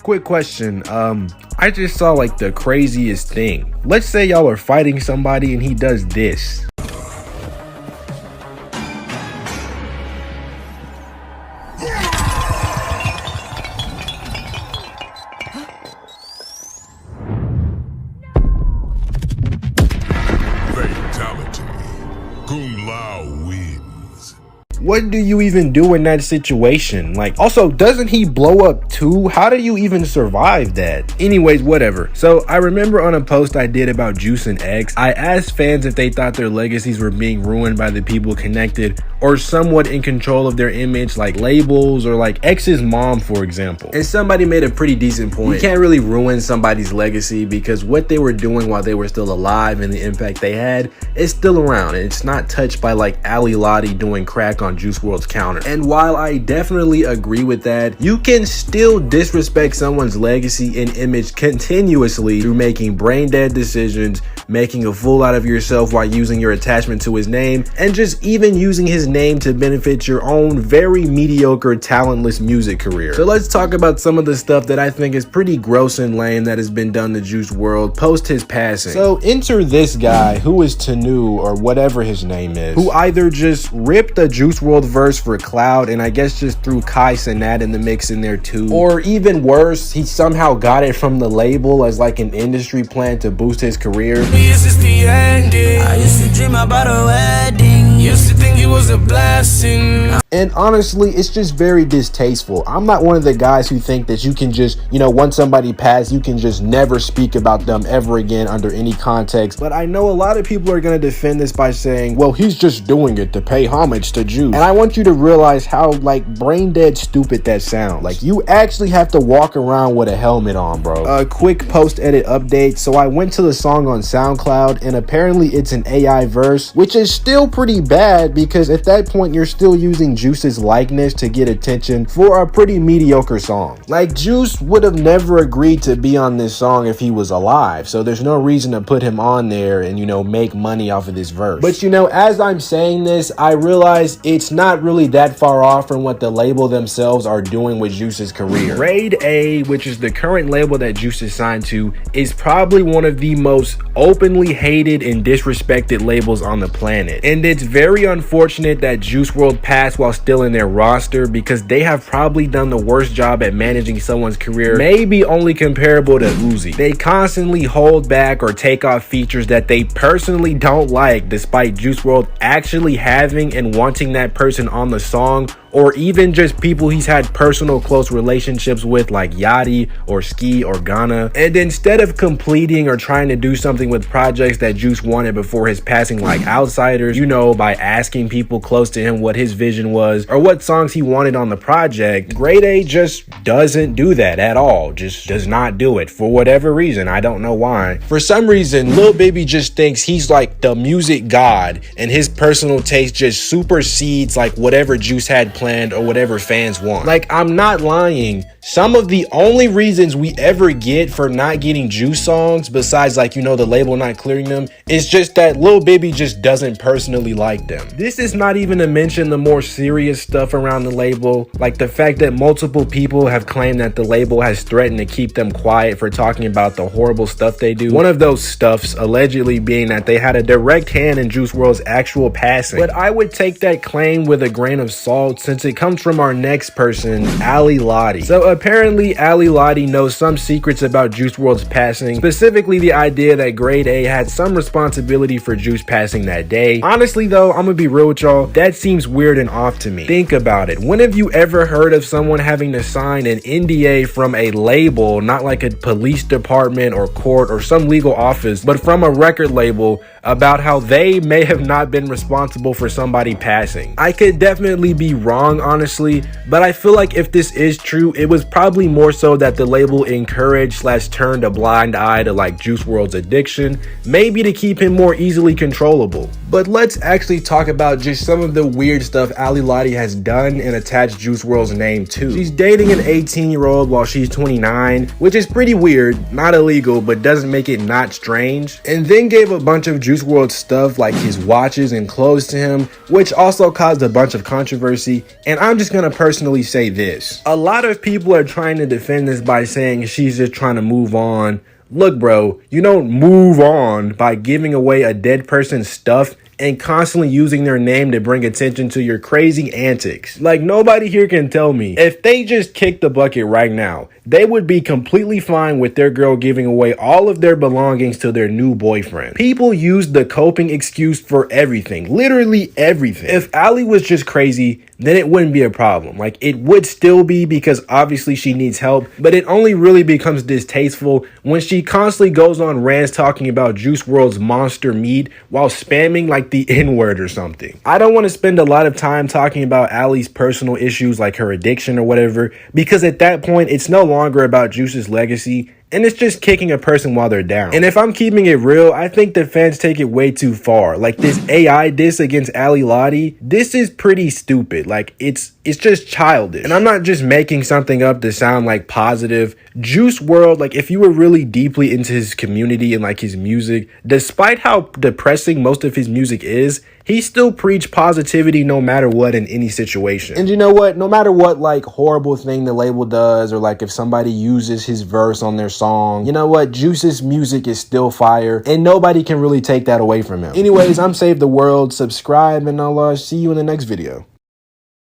Quick question, I just saw like the craziest thing. Let's say y'all are fighting somebody and he does this. What do you even do in that situation? Like, also, doesn't he blow up too? How do you even survive that? Anyways, whatever. So I remember on a post I did about Juice and X, I asked fans if they thought their legacies were being ruined by the people connected or somewhat in control of their image, like labels or like X's mom, for example. And somebody made a pretty decent point. You can't really ruin somebody's legacy because what they were doing while they were still alive and the impact they had is still around, and it's not touched by like Ali Lottie doing crack on Juice WRLD's counter. And while I definitely agree with that, you can still disrespect someone's legacy and image continuously through making brain dead decisions, making a fool out of yourself while using your attachment to his name, and just even using his name to benefit your own very mediocre, talentless music career. So let's talk about some of the stuff that I think is pretty gross and lame that has been done to Juice WRLD post his passing. So enter this guy who is Tanu, or whatever his name is, who either just ripped a Juice WRLD verse for cloud and I guess just threw Kai Cenat in the mix in there too, or even worse, he somehow got it from the label as like an industry plan to boost his career. I used to dream about a wedding, used to think it was a blessing. And honestly, it's just very distasteful. I'm not one of the guys who think that you can just, once somebody passed, you can just never speak about them ever again under any context. But I know a lot of people are going to defend this by saying, well, he's just doing it to pay homage to Juice. And I want you to realize how like brain dead stupid that sounds. Like, you actually have to walk around with a helmet on, bro. A quick post edit update. So I went to the song on SoundCloud and apparently it's an AI verse, which is still pretty bad because at that point you're still using Juice's likeness to get attention for a pretty mediocre song. Like, Juice would have never agreed to be on this song if he was alive, so there's no reason to put him on there and make money off of this verse. But as I'm saying this, I realize it's not really that far off from what the label themselves are doing with Juice's career. Grade A, which is the current label that Juice is signed to, is probably one of the most openly hated and disrespected labels on the planet. And it's very unfortunate that Juice WRLD passed while still in their roster because they have probably done the worst job at managing someone's career, maybe only comparable to Uzi. They constantly hold back or take off features that they personally don't like, despite Juice WRLD actually having and wanting that person on the song, or even just people he's had personal close relationships with like Yachty or Ski or Ghana. And instead of completing or trying to do something with projects that Juice wanted before his passing, like Outsiders, by asking people close to him what his vision was or what songs he wanted on the project, Grade A just doesn't do that at all. Just does not do it for whatever reason. I don't know why. For some reason, Lil Baby just thinks he's like the music god and his personal taste just supersedes like whatever Juice had planned or whatever fans want. Like, I'm not lying. Some of the only reasons we ever get for not getting Juice songs, besides like, the label not clearing them, is just that Lil Baby just doesn't personally like them. This is not even to mention the more serious stuff around the label, like the fact that multiple people have claimed that the label has threatened to keep them quiet for talking about the horrible stuff they do. One of those stuffs allegedly being that they had a direct hand in Juice WRLD's actual passing. But I would take that claim with a grain of salt since it comes from our next person, Ali Lottie. So apparently Ali Lottie knows some secrets about Juice WRLD's passing, specifically the idea that Grade A had some responsibility for Juice passing that day. Honestly though, I'm gonna be real with y'all, that seems weird and off to me. Think about it. When have you ever heard of someone having to sign an NDA from a label, not like a police department or court or some legal office, but from a record label, about how they may have not been responsible for somebody passing? I could definitely be wrong, honestly, but I feel like if this is true, it was probably more so that the label encouraged/turned a blind eye to like Juice WRLD's addiction, maybe to keep him more easily controllable. But let's actually talk about just some of the weird stuff Ali Lottie has done and attached Juice WRLD's name to. She's dating an 18-year-old while she's 29, which is pretty weird, not illegal, but doesn't make it not strange, and then gave a bunch of Juice Juice WRLD's stuff like his watches and clothes to him, which also caused a bunch of controversy. And I'm just gonna personally say this. A lot of people are trying to defend this by saying she's just trying to move on. Look, bro, you don't move on by giving away a dead person's stuff and constantly using their name to bring attention to your crazy antics. Like, nobody here can tell me if they just kicked the bucket right now, they would be completely fine with their girl giving away all of their belongings to their new boyfriend. People use the coping excuse for everything, literally everything. If Allie was just crazy, then it wouldn't be a problem. Like, it would still be, because obviously she needs help, but it only really becomes distasteful when she constantly goes on rants talking about Juice WRLD's monster meat while spamming like the N-word or something. I don't want to spend a lot of time talking about Allie's personal issues like her addiction or whatever, because at that point it's no longer about Juice's legacy, and it's just kicking a person while they're down. And if I'm keeping it real, I think the fans take it way too far. Like, this AI diss against Ali Lottie, this is pretty stupid. Like, it's just childish. And I'm not just making something up to sound like positive. Juice WRLD, like, if you were really deeply into his community and like his music, despite how depressing most of his music is, he still preached positivity no matter what in any situation. And you know what? No matter what like horrible thing the label does, or like if somebody uses his verse on their song, you know what? Juice's music is still fire, and nobody can really take that away from him. Anyways, I'm Save the World. Subscribe, and I'll see you in the next video.